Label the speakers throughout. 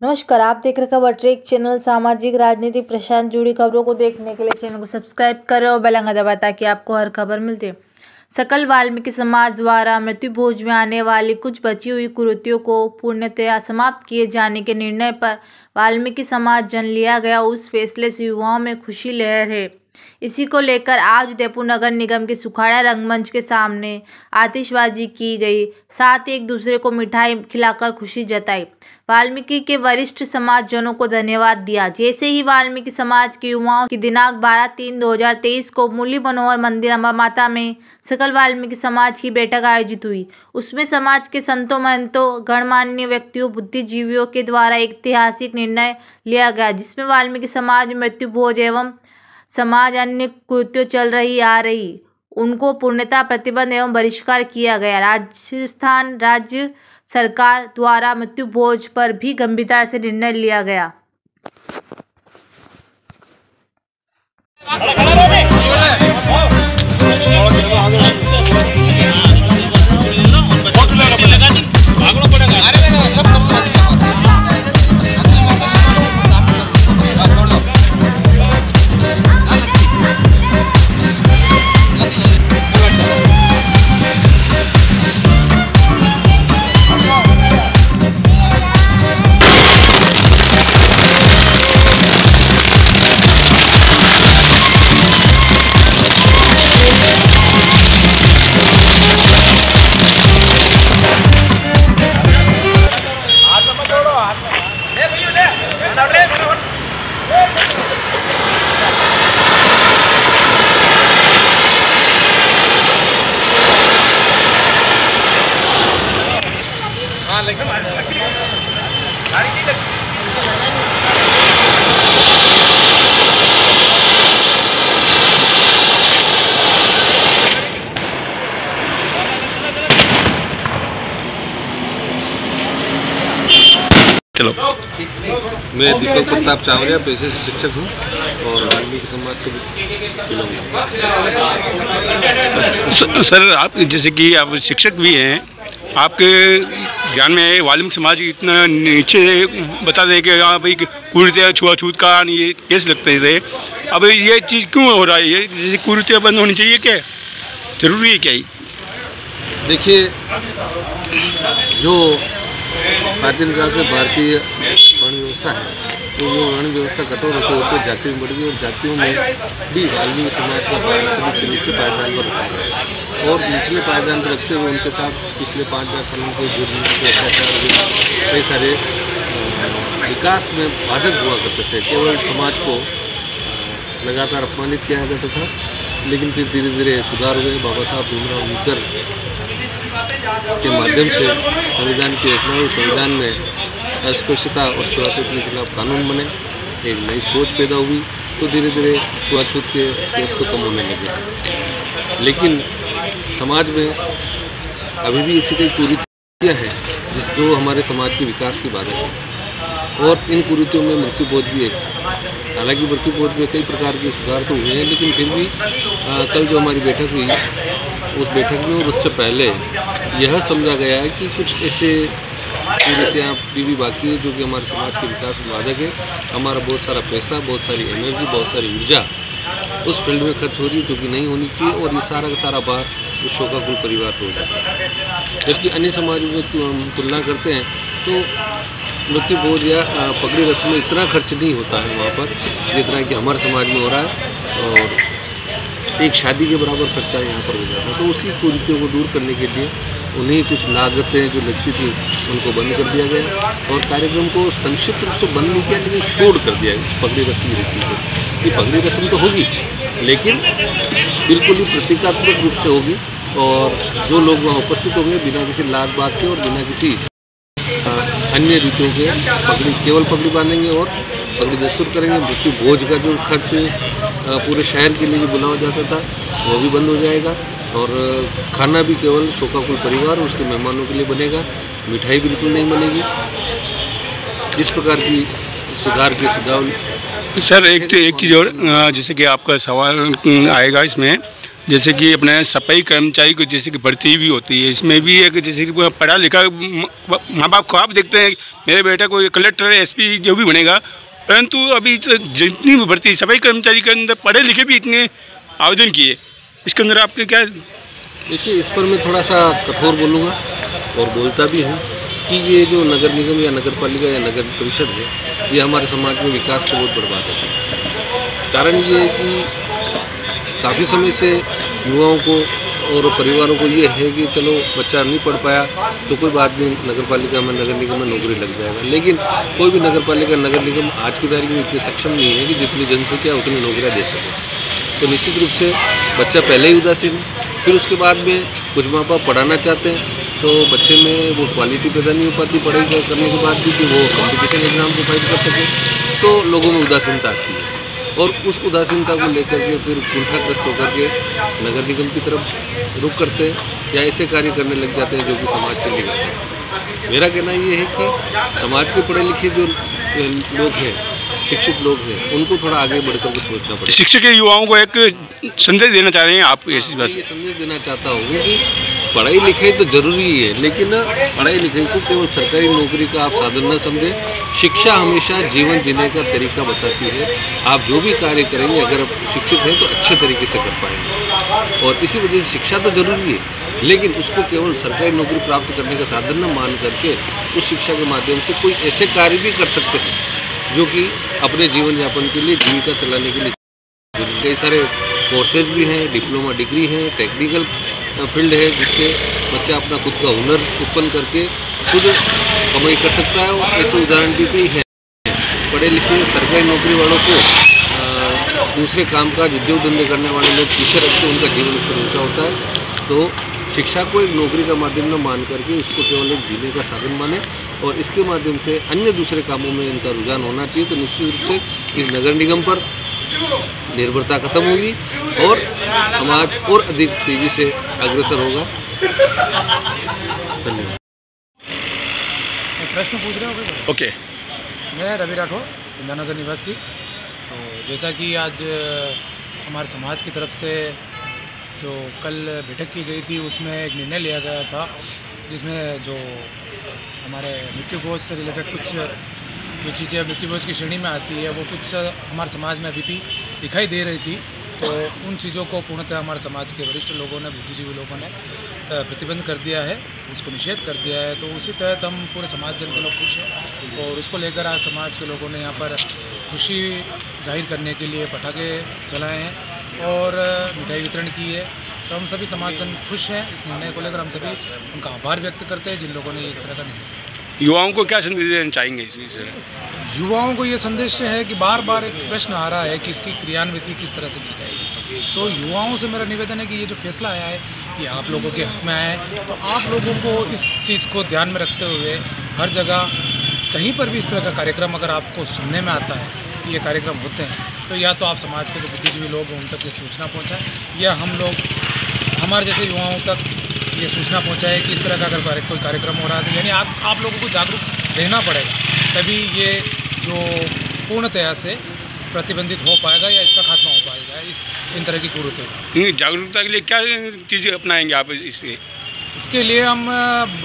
Speaker 1: नमस्कार, आप देख रहे खबर ट्रेक चैनल। सामाजिक राजनीतिक प्रशासन जुड़ी खबरों को देखने के लिए चैनल को सब्सक्राइब करें और बेल आइकन दबाएं ताकि आपको हर खबर मिलती है। सकल वाल्मीकि समाज द्वारा मृत्यु भोज में आने वाली कुछ बची हुई कुरीतियों को पूर्णतया समाप्त किए जाने के निर्णय पर वाल्मीकि समाज जन लिया गया उस फैसले से युवाओं में खुशी लहर है। इसी को लेकर आज उदयपुर नगर निगम के सुखाड़ा रंगमंच के सामने आतिशबाजी की गई, साथ ही एक दूसरे को मिठाई खिलाकर खुशी जताई। वाल्मीकि के वरिष्ठ समाजजनों को धन्यवाद दिया। जैसे ही वाल्मीकि समाज के युवाओं की दिनांक 12/3/2023 को मुरली मनोहर मंदिर अम्बा माता में सकल वाल्मीकि समाज की बैठक आयोजित हुई। उसमें समाज के संतों, महंतों, गणमान्य व्यक्तियों, बुद्धिजीवियों के द्वारा एक ऐतिहासिक निर्णय लिया गया, जिसमें वाल्मीकि समाज में मृत्यु भोज एवं समाज अन्य कुरीतियों चल रही आ रही उनको पूर्णतः प्रतिबंध एवं बहिष्कार किया गया। राजस्थान राज्य सरकार द्वारा मृत्यु भोज पर भी गंभीरता से निर्णय लिया गया।
Speaker 2: चलो, मैं दीपक प्रताप चावरिया पेशे से शिक्षक हूँ और वाल्मीकि समाज से बिलोंग। सर, आप जैसे कि आप शिक्षक भी हैं, आपके ज्ञान में वाल्मीकि समाज इतना नीचे बता दें कि हाँ भाई कुरीतियाँ छुआछूत का ये केस लगते थे, अब ये चीज़ क्यों हो रहा है? ये जैसे कुरीतियाँ बंद होनी चाहिए, क्या जरूरी है क्या?
Speaker 3: देखिए, जो प्राचीन काल से भारतीय वर्ण व्यवस्था है, तो वो वर्ण व्यवस्था कठोर होते होते जातियों में बढ़ गई और जातियों में भी वाल्मीकि समाज का सदस्य नीचे पायदान पर रखा गया और निचले पायदान पर रखते हुए उनके साथ पिछले 5,000 सालों के जुर्म के अत्याचार कई सारे विकास में बाधक हुआ करते थे। केवल समाज को लगातार अपमानित किया जाता था, लेकिन फिर धीरे धीरे सुधार हुए। बाबा साहब भीमराव अम्बेडकर के माध्यम से संविधान के 11वें संविधान में अस्पृश्यता और छुआछूत के खिलाफ कानून बने, एक नई सोच पैदा हुई, तो धीरे धीरे छुआछूत के केस तो कम होने लगे। लेकिन समाज में अभी भी ऐसी कई कुरीतियाँ हैं जो हमारे समाज के विकास की बाधा है और इन कुरीतियों में मृत्यु भोज भी एक। हालांकि मृत्यु भोज में कई प्रकार के सुधार तो हुए हैं, लेकिन फिर भी कल जो हमारी बैठक हुई, उस बैठक में और उससे पहले यह समझा गया है कि कुछ ऐसे कुरीतियाँ भी बाकी है जो कि हमारे समाज के विकास में बाधक है। हमारा बहुत सारा पैसा, बहुत सारी एनर्जी, बहुत सारी ऊर्जा उस फील्ड में खर्च हो रही है जो कि नहीं होनी चाहिए और ये सारा का सारा भार उस शोकाकुल परिवार पर हो जाता है। जबकि अन्य समाजों में हम तुलना करते हैं तो मृत्यु भोज या पगड़ी रस्म में इतना खर्च नहीं होता है वहाँ पर जितना कि हमारे समाज में हो रहा है और एक शादी के बराबर खर्चा यहाँ पर हो जाता है। तो उसी कुरीतियों को दूर करने के लिए उन्हें कुछ लागतें जो लगती थी उनको बंद कर दिया गया और कार्यक्रम को संक्षिप्त रूप से बंद नहीं किया, लेकिन छोड़ कर दिया पगड़ी रस्म रीति को। ये पगड़ी रस्म तो होगी, लेकिन बिल्कुल ही प्रतीकात्मक रूप से होगी और जो लोग वहाँ उपस्थित होंगे बिना किसी लाग बात के और बिना किसी अन्य रीतियों के केवल पगड़ी बांधेंगे और पगड़ी दस्तूर करेंगे। मृत्यु भोज का जो खर्च पूरे शहर के लिए जो बुलावा जाता था वो भी बंद हो जाएगा और खाना भी केवल शोकाकुल परिवार और उसके मेहमानों के लिए बनेगा, मिठाई बिल्कुल नहीं बनेगी। इस प्रकार की सुधार के सुझाव।
Speaker 2: सर, एक चीज़ और, जैसे कि आपका सवाल आएगा इसमें, जैसे कि अपने सफाई कर्मचारी को जैसे कि भर्ती भी होती है, इसमें भी एक जैसे कि पढ़ा लिखा माँ बाप ख्वाब देखते हैं मेरे बेटा को कलेक्टर एसपी जो भी बनेगा, परंतु अभी जितनी भी भर्ती सफाई कर्मचारी के अंदर पढ़े लिखे भी इतने आवेदन किए, इसके अंदर आपके क्या?
Speaker 3: देखिए, इस पर मैं थोड़ा सा कठोर बोलूँगा और बोलता भी हूँ कि ये जो नगर निगम या नगर पालिका या नगर परिषद है, ये हमारे समाज में विकास को बहुत बर्बाद है। कारण ये है कि काफ़ी समय से युवाओं को और परिवारों को ये है कि चलो बच्चा नहीं पढ़ पाया तो कोई बात नहीं, नगर पालिका में नगर निगम में नौकरी लग जाएगा। लेकिन कोई भी नगर पालिका नगर निगम आज की तारीख में इतनी सक्षम नहीं है कि जितनी जनसंख्या उतनी नौकरियाँ दे सके। तो निश्चित रूप से बच्चा पहले ही उदासीन है, फिर उसके बाद में कुछ माँ बाप पढ़ाना चाहते हैं तो बच्चे में वो क्वालिटी पैदा नहीं हो पाती पढ़ाई करने के बाद भी कि वो कॉम्पिटिशन एग्जाम को फाइट कर सके, तो लोगों में उदासीनता आती है और उस उदासीनता को लेकर के फिर कुंठाग्रस्त होकर के नगर निगम की तरफ रुख करते हैं या ऐसे कार्य करने लग जाते हैं जो कि समाज के लिए करते हैं। मेरा कहना ये है कि समाज के पढ़े लिखे जो लोग हैं, शिक्षित लोग हैं, उनको थोड़ा आगे बढ़कर के सोचना पड़ेगा।
Speaker 2: शिक्षक के युवाओं को एक संदेश देना चाह रहे हैं आप? ऐसी बात
Speaker 3: ये संदेश देना चाहता हूँ कि पढ़ाई लिखाई तो जरूरी है, लेकिन पढ़ाई लिखाई को केवल सरकारी नौकरी का आप साधन न समझें। शिक्षा हमेशा जीवन जीने का तरीका बताती है। आप जो भी कार्य करेंगे, अगर आप शिक्षित हैं तो अच्छे तरीके से कर पाएंगे और इसी वजह से शिक्षा तो जरूरी है, लेकिन उसको केवल सरकारी नौकरी प्राप्त करने का साधन न मान करके उस शिक्षा के माध्यम से कोई ऐसे कार्य भी कर सकते हैं जो कि अपने जीवन यापन के लिए, जीविका चलाने के लिए कई सारे कोर्सेज भी हैं, डिप्लोमा डिग्री है, टेक्निकल फील्ड है जिससे बच्चा अपना खुद का हुनर उत्पन्न करके खुद कमाई कर सकता है। और ऐसे उदाहरण भी कई हैं। पढ़े लिखे सरकारी नौकरी वालों को दूसरे कामकाज उद्योग धंधे करने वाले लोग पीछे रखते, उनका जीवन स्तर ऊँचा होता है। तो शिक्षा को एक नौकरी का माध्यम न मान करके इसको केवल एक जीने का साधन माने और इसके माध्यम से अन्य दूसरे कामों में इनका रुझान होना चाहिए। तो निश्चित रूप से इस नगर निगम पर निर्भरता खत्म होगी और समाज और अधिक तेजी से अग्रसर होगा। धन्यवाद।
Speaker 4: प्रश्न पूछ रहे हो?
Speaker 2: ओके।
Speaker 4: मैं रवि राठौर, इंदिरानगर निवासी। तो जैसा कि आज हमारे समाज की तरफ से जो कल बैठक की गई थी, उसमें एक निर्णय लिया गया था जिसमें जो हमारे मृत्यु भोज से रिलेटेड कुछ जो चीज़ें मृत्यु भोज की श्रेणी में आती है, वो कुछ हमारे समाज में अभी भी दिखाई दे रही थी। तो उन चीज़ों को पूर्णतः हमारे समाज के वरिष्ठ लोगों ने, बुद्धिजीवी लोगों ने प्रतिबंध कर दिया है, उसको निषेध कर दिया है। तो उसी तहत हम पूरे समाज जन के लोग खुश हैं और उसको लेकर आज समाज के लोगों ने यहाँ पर खुशी जाहिर करने के लिए पटाखे जलाए हैं और मिठाई वितरण की है। तो हम सभी समाज जन खुश हैं इस निर्णय को लेकर। हम सभी उनका आभार व्यक्त करते हैं जिन लोगों ने इस तरह का निर्णय।
Speaker 2: युवाओं को क्या संदेश देना चाहेंगे इस विषय में?
Speaker 4: युवाओं को ये संदेश है कि बार बार एक प्रश्न आ रहा है कि इसकी क्रियान्विति किस तरह से की जाएगी। तो युवाओं से मेरा निवेदन है कि ये जो फैसला आया है ये आप लोगों के हक में आया है, तो आप लोगों को इस चीज़ को ध्यान में रखते हुए हर जगह कहीं पर भी इस तरह का कार्यक्रम अगर आपको सुनने में आता है कि ये कार्यक्रम होते हैं, तो या तो आप समाज के जो बुद्धिजीवी लोग हैं उन तक ये सूचना पहुँचाएँ या हम लोग हमारे जैसे युवाओं तक ये सूचना पहुँचाए कि इस तरह का अगर कोई कार्यक्रम हो रहा है। यानी आप लोगों को जागरूक रहना पड़ेगा, तभी ये जो पूर्णतया से प्रतिबंधित हो पाएगा या इसका खात्मा हो पाएगा इन तरह की कुरीतियों।
Speaker 2: जागरूकता के लिए क्या चीज़ें अपनाएंगे आप
Speaker 4: इसके लिए हम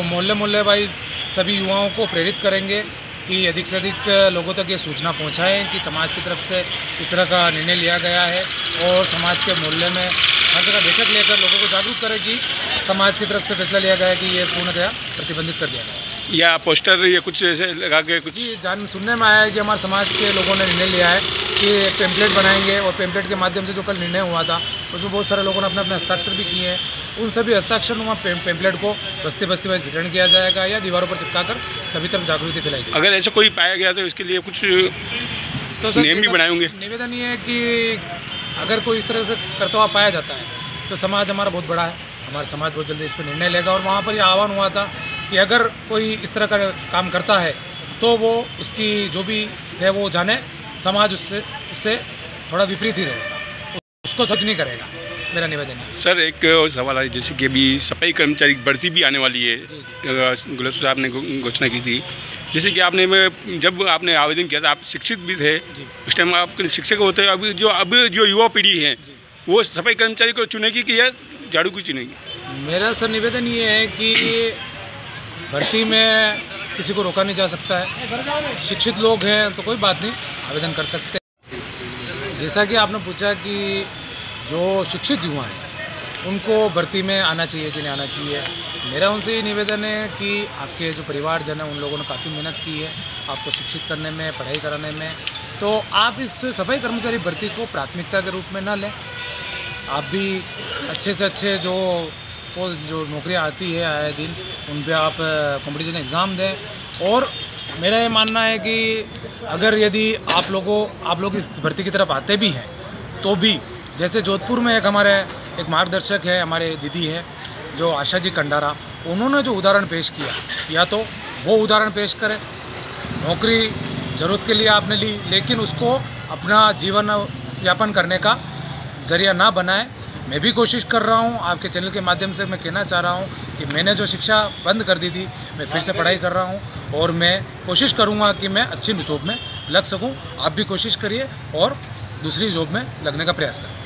Speaker 4: मोहल्ले वाइज सभी युवाओं को प्रेरित करेंगे कि अधिक से अधिक लोगों तक ये सूचना पहुंचाएं कि समाज की तरफ से इस तरह का निर्णय लिया गया है और समाज के मोहल्ले में हर जगह बैठक लेकर लोगों को जागरूक करें कि समाज की तरफ से फैसला लिया गया है कि ये पूर्णतया प्रतिबंधित कर दिया गया है।
Speaker 2: या पोस्टर या कुछ ऐसे लगा के कुछ
Speaker 4: सुनने में आया है कि हमारे समाज के लोगों ने निर्णय लिया है कि एक पेम्पलेट बनाएंगे और पेम्पलेट के माध्यम से जो कल निर्णय हुआ था उसमें बहुत सारे लोगों ने अपने हस्ताक्षर भी किए हैं। उन सभी हस्ताक्षर पेम्पलेट को बस्ती बस्ती में वितरण किया जाएगा या दीवारों पर चिपकाकर सभी तरफ जागृति फैलाएगी।
Speaker 2: अगर ऐसा कोई पाया गया तो इसके लिए कुछ तो नियम भी बनाए होंगे।
Speaker 4: निवेदन ये है कि अगर कोई इस तरह से करता हुआ पाया जाता है तो समाज हमारा बहुत बड़ा है, हमारा समाज बहुत जल्दी इस पर निर्णय लेगा। और वहाँ पर यह आह्वान हुआ था कि अगर कोई इस तरह का काम करता है तो वो उसकी जो भी है वो जाने, समाज उससे थोड़ा विपरीत ही रहेगा, उसको सच नहीं करेगा। मेरा निवेदन है।
Speaker 2: सर एक और सवाल है, जैसे कि अभी सफाई कर्मचारी की भर्ती भी आने वाली है, गुलाब साहब ने घोषणा की थी। जैसे कि जब आपने आवेदन किया था, आप शिक्षित भी थे, उस टाइम आप शिक्षक होते हैं। अभी जो युवा पीढ़ी है वो सफाई कर्मचारी को चुनेगी कि या झाड़ू को चुनेगी?
Speaker 4: मेरा सर निवेदन ये है कि भर्ती में किसी को रोका नहीं जा सकता है। शिक्षित लोग हैं तो कोई बात नहीं, आवेदन कर सकते हैं। जैसा कि आपने पूछा कि जो शिक्षित युवा हैं उनको भर्ती में आना चाहिए कि नहीं आना चाहिए, मेरा उनसे ये निवेदन है कि आपके जो परिवारजन है उन लोगों ने काफ़ी मेहनत की है आपको शिक्षित करने में, पढ़ाई कराने में, तो आप इस सफाई कर्मचारी भर्ती को प्राथमिकता के रूप में ना लें। आप भी अच्छे से अच्छे जो नौकरियां आती है आए दिन उन पे आप कंपटीशन एग्ज़ाम दें। और मेरा ये मानना है कि अगर यदि आप लोग इस भर्ती की तरफ आते भी हैं तो भी, जैसे जोधपुर में हमारे एक मार्गदर्शक है, हमारे दीदी है जो आशा जी कंडारा, उन्होंने जो उदाहरण पेश किया, या तो वो उदाहरण पेश करें। नौकरी ज़रूरत के लिए आपने ली लेकिन उसको अपना जीवन यापन करने का जरिया ना बनाए। मैं भी कोशिश कर रहा हूँ, आपके चैनल के माध्यम से मैं कहना चाह रहा हूँ कि मैंने जो शिक्षा बंद कर दी थी मैं फिर से पढ़ाई कर रहा हूँ और मैं कोशिश करूँगा कि मैं अच्छी जॉब में लग सकूँ। आप भी कोशिश करिए और दूसरी जॉब में लगने का प्रयास करें।